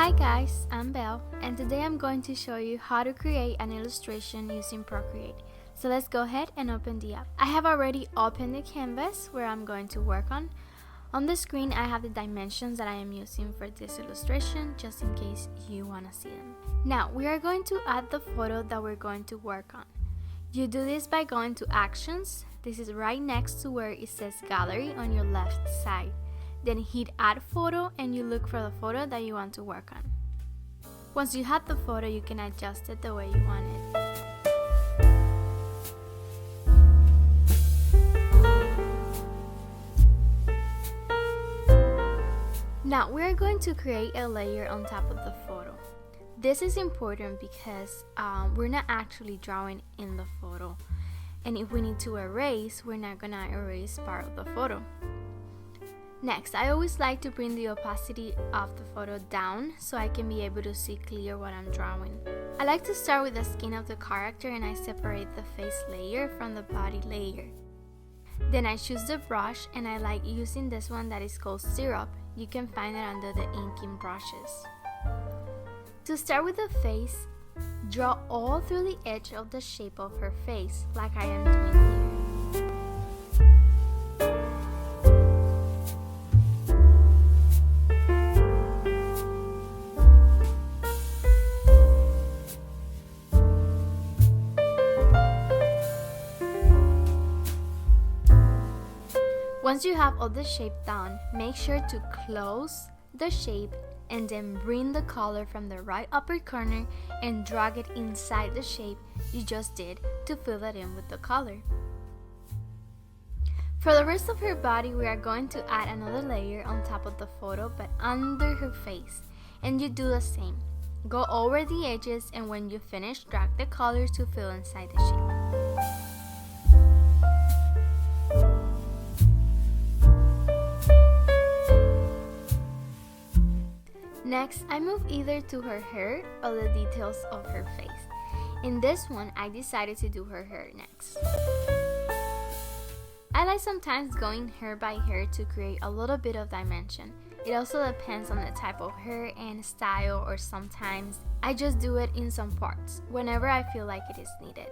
Hi guys, I'm Belle, and today I'm going to show you how to create an illustration using Procreate. So let's go ahead and open the app. I have already opened the canvas where I'm going to work on. On the screen I have the dimensions that I am using for this illustration, just in case you want to see them. Now we are going to add the photo that we're going to work on. You do this by going to Actions. This is right next to where it says Gallery on your left side. Then hit Add Photo and you look for the photo that you want to work on. Once you have the photo, you can adjust it the way you want it. Now we're going to create a layer on top of the photo. This is important because we're not actually drawing in the photo. And if we need to erase, we're not gonna erase part of the photo. Next, I always like to bring the opacity of the photo down so I can be able to see clear what I'm drawing. I like to start with the skin of the character and I separate the face layer from the body layer. Then I choose the brush and I like using this one that is called Syrup. You can find it under the inking brushes. To start with the face, draw all through the edge of the shape of her face like I am doing here. Once you have all the shape done, make sure to close the shape and then bring the color from the right upper corner and drag it inside the shape you just did to fill it in with the color. For the rest of her body, we are going to add another layer on top of the photo but under her face, and you do the same. Go over the edges and when you finish, drag the color to fill inside the shape. Next, I move either to her hair or the details of her face. In this one, I decided to do her hair next. I like sometimes going hair by hair to create a little bit of dimension. It also depends on the type of hair and style, or sometimes I just do it in some parts, whenever I feel like it is needed.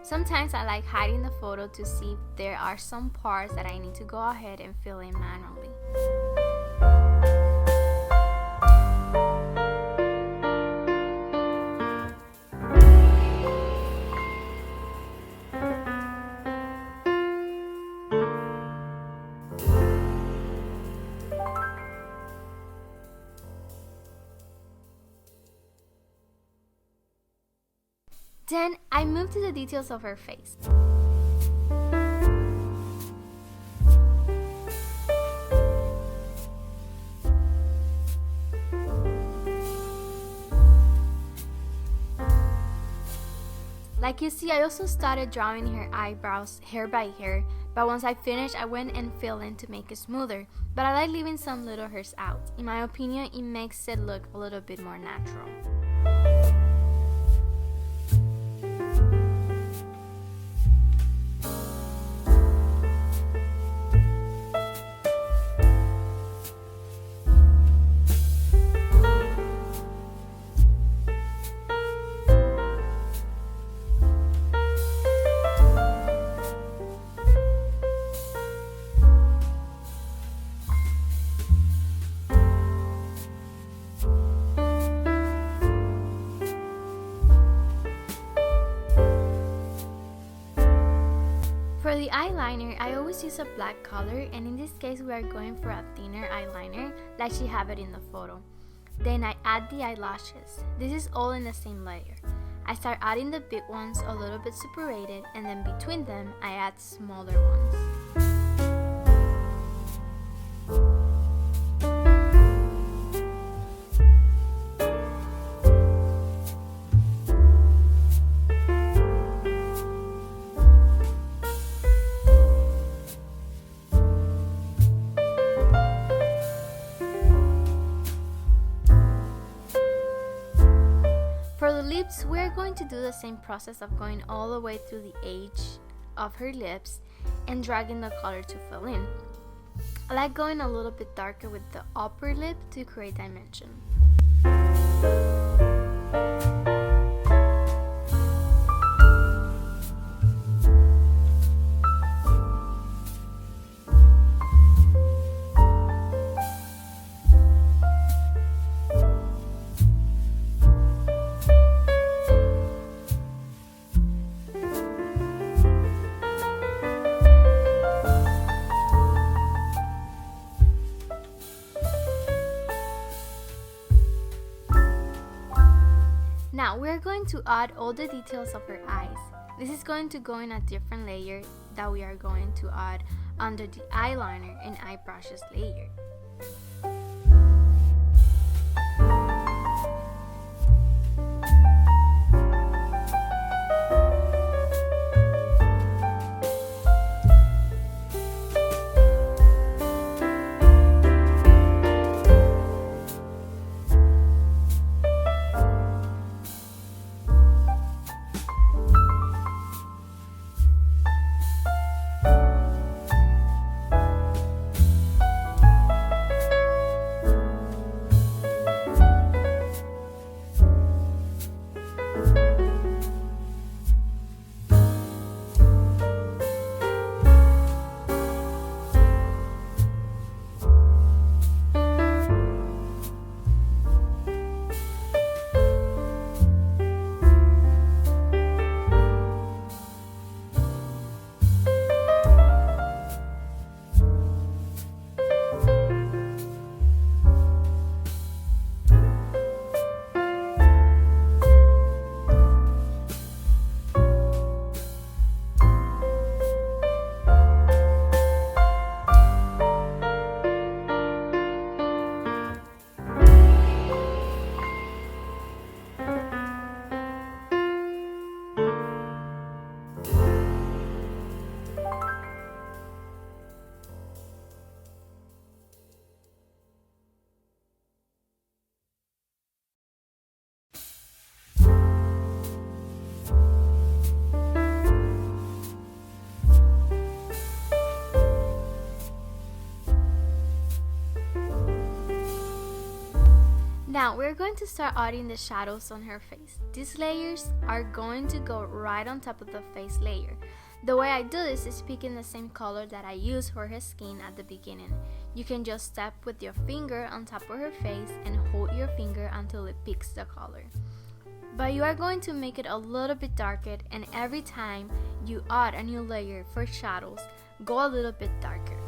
Sometimes I like hiding the photo to see if there are some parts that I need to go ahead and fill in manually. Then I move to the details of her face. Like you see, I also started drawing her eyebrows hair by hair, but once I finished, I went and filled in to make it smoother. But I like leaving some little hairs out. In my opinion, it makes it look a little bit more natural. For the eyeliner, I always use a black color, and in this case we are going for a thinner eyeliner like she have it in the photo. Then I add the eyelashes. This is all in the same layer. I start adding the big ones a little bit separated, and then between them I add smaller ones. For the lips, we're going to do the same process of going all the way through the edge of her lips and dragging the color to fill in. I like going a little bit darker with the upper lip to create dimension. Now we're going to add all the details of her eyes. This is going to go in a different layer that we are going to add under the eyeliner and eye brushes layer. Now we're going to start adding the shadows on her face. These layers are going to go right on top of the face layer. The way I do this is picking the same color that I use for her skin at the beginning. You can just step with your finger on top of her face and hold your finger until it picks the color. But you are going to make it a little bit darker, and every time you add a new layer for shadows, go a little bit darker.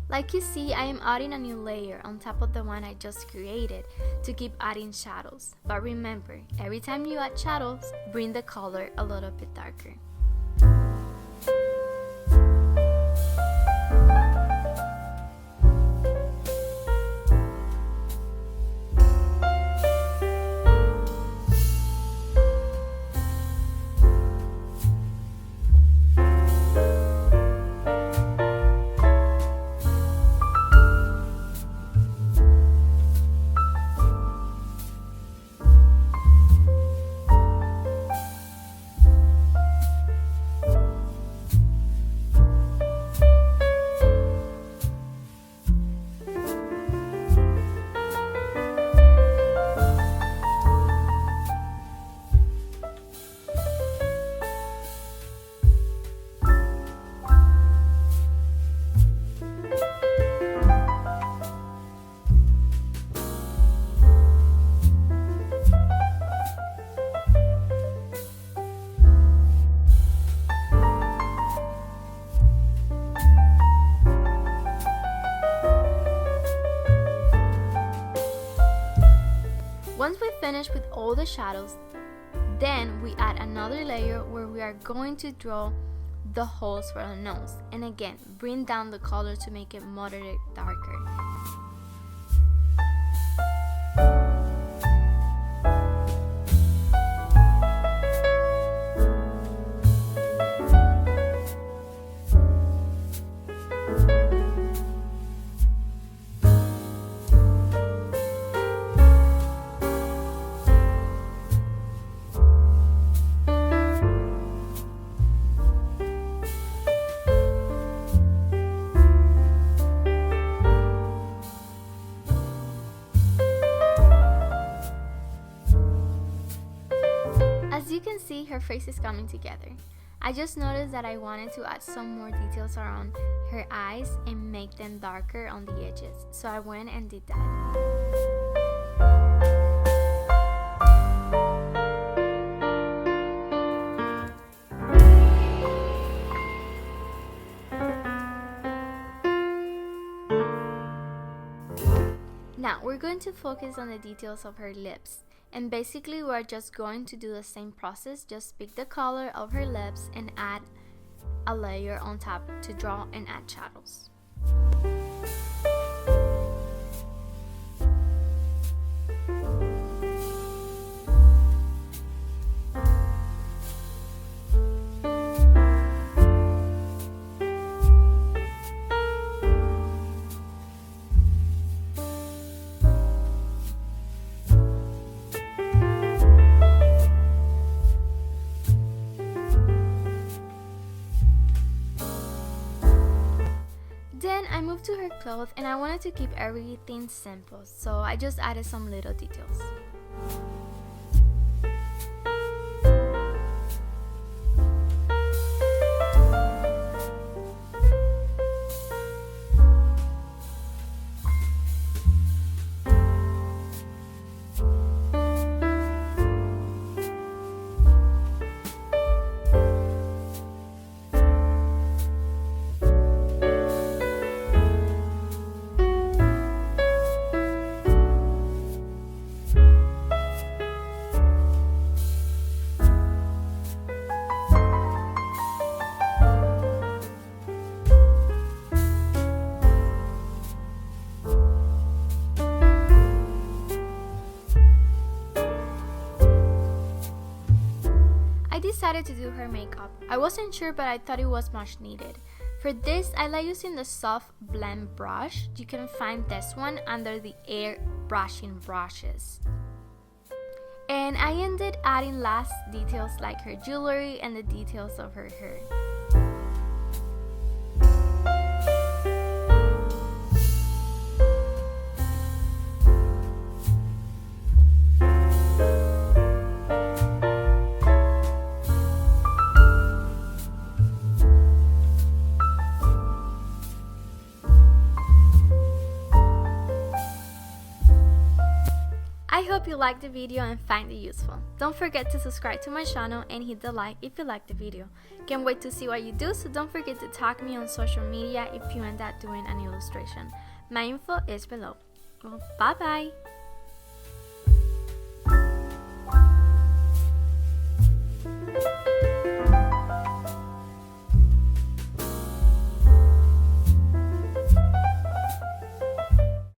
Like you see, I am adding a new layer on top of the one I just created to keep adding shadows. But remember, every time you add shadows, bring the color a little bit darker. all the shadows. Then we add another layer where we are going to draw the holes for the nose, and again bring down the color to make it moderate darker. As you can see, her face is coming together. I just noticed that I wanted to add some more details around her eyes and make them darker on the edges, so I went and did that. Now we're going to focus on the details of her lips, and basically we're just going to do the same process, just pick the color of her lips and add a layer on top to draw and add shadows. Then I moved to her clothes and I wanted to keep everything simple, so I just added some little details. I decided to do her makeup. I wasn't sure, but I thought it was much needed. For this, I like using the soft blend brush. You can find this one under the air brushing brushes. And I ended adding last details like her jewelry and the details of her hair. I hope you liked the video and find it useful. Don't forget to subscribe to my channel and hit the like if you liked the video. Can't wait to see what you do, so don't forget to tag me on social media if you end up doing an illustration. My info is below. Well, bye bye!